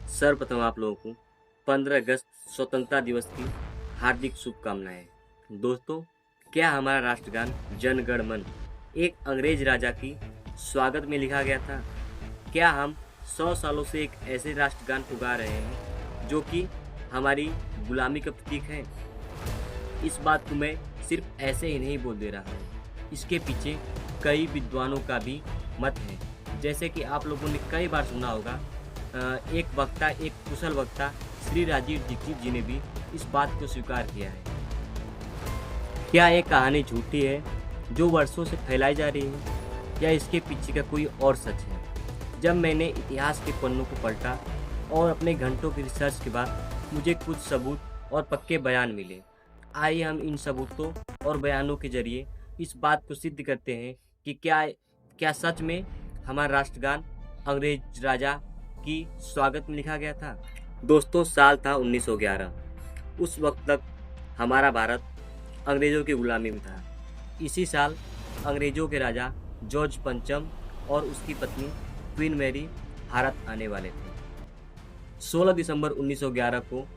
सर्वप्रथम आप लोगों को 15 अगस्त स्वतंत्रता दिवस की हार्दिक शुभकामनाएं। दोस्तों, क्या हमारा राष्ट्रगान जन गण मन एक अंग्रेज राजा की स्वागत में लिखा गया था? क्या हम 100 सालों से एक ऐसे राष्ट्रगान को गा रहे हैं जो कि हमारी गुलामी का प्रतीक है? इस बात को मैं सिर्फ ऐसे ही नहीं बोल दे रहा हूँ, इसके पीछे कई विद्वानों का भी मत है। जैसे कि आप लोगों ने कई बार सुना होगा, एक कुशल वक्ता श्री राजीव दीक्षित जी ने भी इस बात को स्वीकार किया है। क्या ये कहानी झूठी है जो वर्षों से फैलाई जा रही है, या इसके पीछे का कोई और सच है? जब मैंने इतिहास के पन्नों को पलटा और अपने घंटों की रिसर्च के बाद मुझे कुछ सबूत और पक्के बयान मिले। आइए हम इन सबूतों और बयानों के जरिए इस बात को सिद्ध करते हैं कि क्या सच में हमारा राष्ट्रगान अंग्रेज राजा की स्वागत में लिखा गया था। दोस्तों, साल था 1911। उस वक्त तक हमारा भारत अंग्रेजों की गुलामी में था। इसी साल अंग्रेजों के राजा जॉर्ज पंचम और उसकी पत्नी क्वीन मैरी भारत आने वाले थे। 16 दिसंबर 1911 को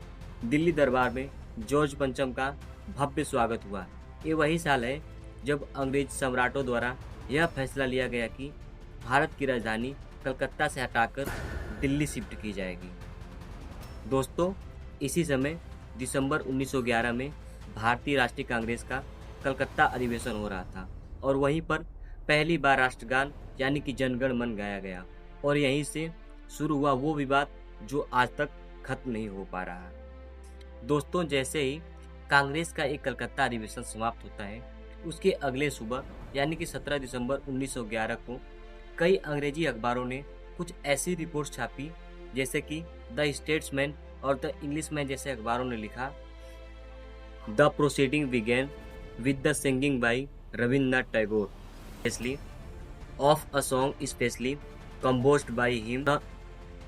दिल्ली दरबार में जॉर्ज पंचम का भव्य स्वागत हुआ। ये वही साल है जब अंग्रेज सम्राटों द्वारा यह फैसला लिया गया कि भारत की राजधानी कलकत्ता से हटाकर दिल्ली शिफ्ट की जाएगी। दोस्तों, इसी समय दिसंबर 1911 में भारतीय राष्ट्रीय कांग्रेस का कलकत्ता अधिवेशन हो रहा था और वहीं पर पहली बार राष्ट्रगान यानी कि जनगण मन गाया गया और यहीं से शुरू हुआ वो विवाद जो आज तक खत्म नहीं हो पा रहा। दोस्तों, जैसे ही कांग्रेस का एक कलकत्ता अधिवेशन समाप्त होता है, उसके अगले सुबह यानी कि 17 दिसंबर 1911 को कई अंग्रेजी अखबारों ने कुछ ऐसी रिपोर्ट छापी जैसे कि द स्टेट्समैन और द इंग्लिशमैन जैसे अखबारों ने लिखा, the proceeding began with the singing by Rabindranath Tagore specially of a song specially composed by him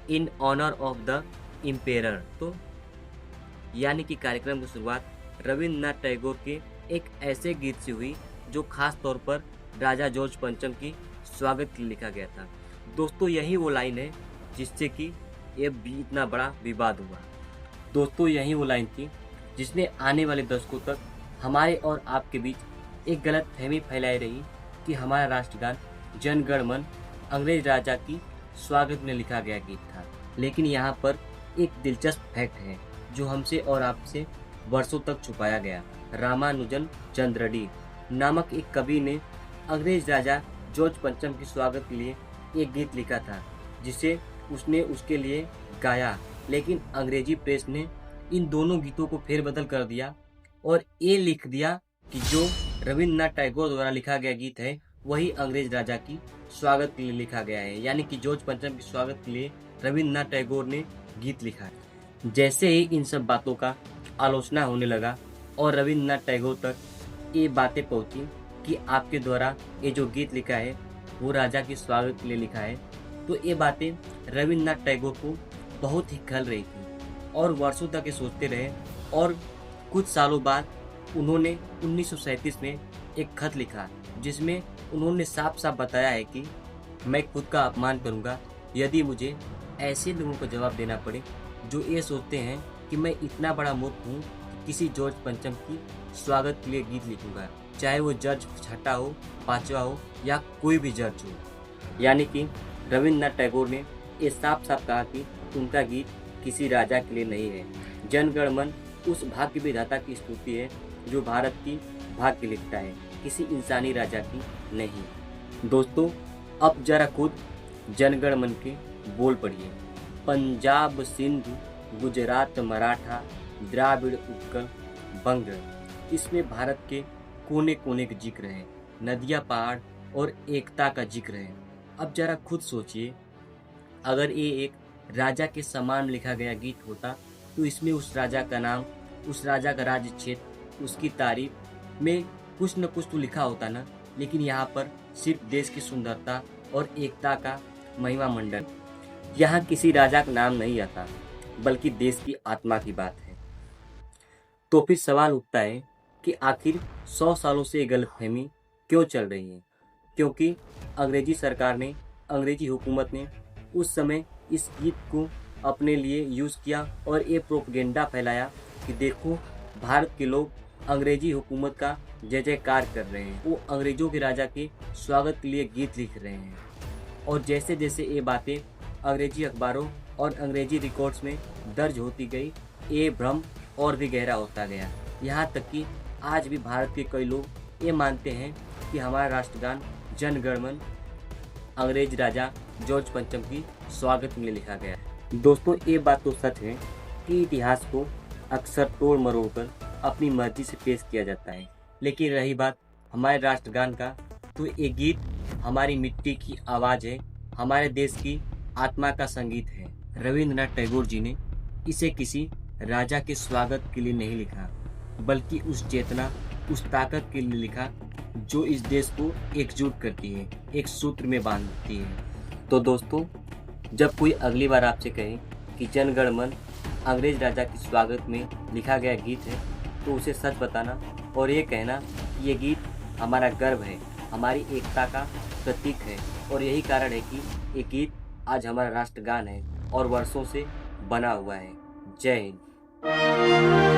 in honour of the emperor. तो यानी कि कार्यक्रम की शुरुआत रविन्द्रनाथ टैगोर के एक ऐसे गीत से हुई जो खास तौर पर राजा जॉर्ज पंचम की स्वागत के लिए लिखा गया था। दोस्तों, यही वो लाइन है जिससे कि ये भी इतना बड़ा विवाद हुआ। दोस्तों, यही वो लाइन थी जिसने आने वाले दशकों तक हमारे और आपके बीच एक गलत फहमी फैलाई रही कि हमारा राष्ट्रगान जन गण मन अंग्रेज राजा की स्वागत में लिखा गया गीत था। लेकिन यहाँ पर एक दिलचस्प फैक्ट है जो हमसे और आपसे वर्षों तक छुपाया गया। रामानुजन चंद्रडी नामक एक कवि ने अंग्रेज राजा जॉर्ज पंचम के स्वागत के लिए एक गीत लिखा था जिसे उसने उसके लिए गाया, लेकिन अंग्रेजी प्रेस ने इन दोनों गीतों को फेरबदल कर दिया और ये लिख दिया कि जो रविन्द्रनाथ टैगोर द्वारा लिखा गया गीत है वही अंग्रेज राजा की स्वागत के लिए लिखा गया है, यानी कि जॉर्ज पंचम की स्वागत के लिए रविन्द्रनाथ टैगोर ने गीत लिखा है। जैसे ही इन सब बातों का आलोचना होने लगा और रविन्द्रनाथ टैगोर तक ये बातें पहुंची कि आपके द्वारा ये जो गीत लिखा है वो राजा के स्वागत के लिए लिखा है, तो ये बातें रविन्द्रनाथ टैगोर को बहुत ही खल रही थी और वर्षों तक ये सोचते रहे। और कुछ सालों बाद उन्होंने 1937 में एक खत लिखा जिसमें उन्होंने साफ साफ बताया है कि मैं खुद का अपमान करूंगा यदि मुझे ऐसे लोगों को जवाब देना पड़े जो ये सोचते हैं कि मैं इतना बड़ा मूर्ख हूँ कि किसी जॉर्ज पंचम की स्वागत के लिए गीत लिखूंगा, चाहे वो जज छठा हो, पांचवा हो या कोई भी जज हो। यानी कि रविन्द्रनाथ टैगोर ने ये साफ साफ कहा कि उनका गीत किसी राजा के लिए नहीं है। जन गण मन उस भाग्य विधाता की स्तुति है जो भारत की भाग्य लिखता है, किसी इंसानी राजा की नहीं। दोस्तों, अब जरा खुद जन गण मन के बोल पढ़िए। पंजाब, सिंध, गुजरात, मराठा, द्राविड़, उत्कल, बंग, इसमें भारत के कोने कोने का जिक्र है, नदियाँ, पहाड़ और एकता का जिक्र है। अब जरा खुद सोचिए, अगर ये एक राजा के समान लिखा गया गीत होता तो इसमें उस राजा का नाम, उस राजा का राज्य क्षेत्र, उसकी तारीफ में कुछ न कुछ तो लिखा होता ना। लेकिन यहाँ पर सिर्फ देश की सुंदरता और एकता का महिमा मंडन, यहाँ किसी राजा का नाम नहीं आता बल्कि देश की आत्मा की बात है। तो फिर सवाल उठता है कि आखिर 100 सालों से ये गलतफहमी क्यों चल रही है? क्योंकि अंग्रेजी सरकार ने, अंग्रेजी हुकूमत ने उस समय इस गीत को अपने लिए यूज़ किया और ये प्रोपेगेंडा फैलाया कि देखो भारत के लोग अंग्रेजी हुकूमत का जय जयकार कर रहे हैं, वो अंग्रेजों के राजा के स्वागत के लिए गीत लिख रहे हैं। और जैसे जैसे ये बातें अंग्रेजी अखबारों और अंग्रेजी रिकॉर्ड्स में दर्ज होती गई, ये भ्रम और भी गहरा होता गया। यहाँ तक कि आज भी भारत के कई लोग ये मानते हैं कि हमारा राष्ट्रगान जन गण मन अंग्रेज राजा जॉर्ज पंचम की स्वागत में लिखा गया है। दोस्तों, ये बात तो सच है कि इतिहास को अक्सर तोड़ मरोड़ कर अपनी मर्जी से पेश किया जाता है, लेकिन रही बात हमारे राष्ट्रगान का, तो ये गीत हमारी मिट्टी की आवाज़ है, हमारे देश की आत्मा का संगीत है। रविंद्रनाथ टैगोर जी ने इसे किसी राजा के स्वागत के लिए नहीं लिखा, बल्कि उस चेतना, उस ताकत के लिए लिखा जो इस देश को एकजुट करती है, एक सूत्र में बांधती है। तो दोस्तों, जब कोई अगली बार आपसे कहे कि जन गण मन अंग्रेज राजा के स्वागत में लिखा गया गीत है, तो उसे सच बताना और ये कहना कि ये गीत हमारा गर्व है, हमारी एकता का प्रतीक है, और यही कारण है कि ये गीत आज हमारा राष्ट्रगान है और वर्षों से बना हुआ है। जय हिंद।